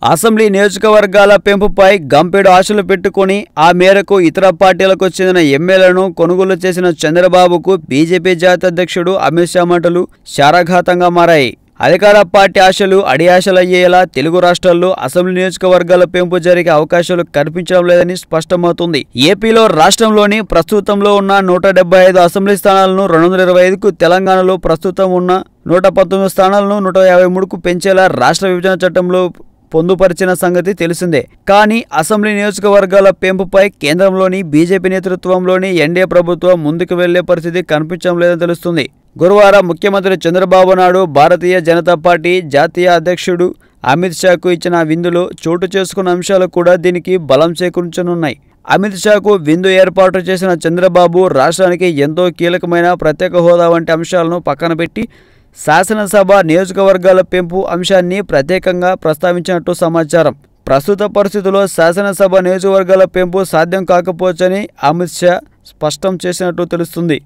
Assembly నియోజకవర్గాల పెంపుపై గంపెడు ఆశలు పెట్టుకుని ఆ మేరకు ఇతర పార్టీలకు చెందిన ఎమ్మెల్యేలను కొనుగోలు చేసిన చంద్రబాబుకు బీజేపీ జాతీయ అధ్యక్షుడు అమిత్ షా మాటలు శారాఘాతంగా మారాయి. అధికార పార్టీ ఆశలు అడియాశలయ్యేలా తెలుగు రాష్ట్రాల్లో అసెంబ్లీ నియోజకవర్గాల పెంపు జరిగే అవకాశాలు కనిపించడం లేదని స్పష్టమవుతుంది. ఏపీలో రాష్ట్రంలోని ప్రస్తుతంలో ఉన్న 175 అసెంబ్లీ స్థానాలను 225కు, తెలంగాణలో ప్రస్తుతం ఉన్న 119 స్థానాలను 153కు పెంచేలా రాష్ట్ర విభజన చట్టంలో పొందుపరిచిన సంగతి తెలిసిందే. కానీ అసెంబ్లీ నియోజకవర్గాల పెంపుపై కేంద్రంలోని బీజేపీ నేతృత్వంలోని ఎన్డీఏ ప్రభుత్వం ముందుకు వెళ్లే పరిస్థితి కనిపించడం లేదని తెలుస్తుంది. గురువారం ముఖ్యమంత్రి చంద్రబాబు నాయుడు భారతీయ జనతా పార్టీ జాతీయ అధ్యక్షుడు అమిత్ షాకు ఇచ్చిన విందులో చోటు చేసుకున్న అంశాలు కూడా దీనికి బలం చేకూర్చనున్నాయి. అమిత్ షాకు విందు ఏర్పాటు చేసిన చంద్రబాబు రాష్ట్రానికి ఎంతో కీలకమైన ప్రత్యేక హోదా వంటి అంశాలను పక్కన పెట్టి శాసనసభ నియోజకవర్గాల పెంపు అంశాన్ని ప్రత్యేకంగా ప్రస్తావించినట్టు సమాచారం. ప్రస్తుత పరిస్థితుల్లో శాసనసభ నియోజకవర్గాల పెంపు సాధ్యం కాకపోవచ్చని అమిత్ షా స్పష్టం చేసినట్టు తెలుస్తుంది.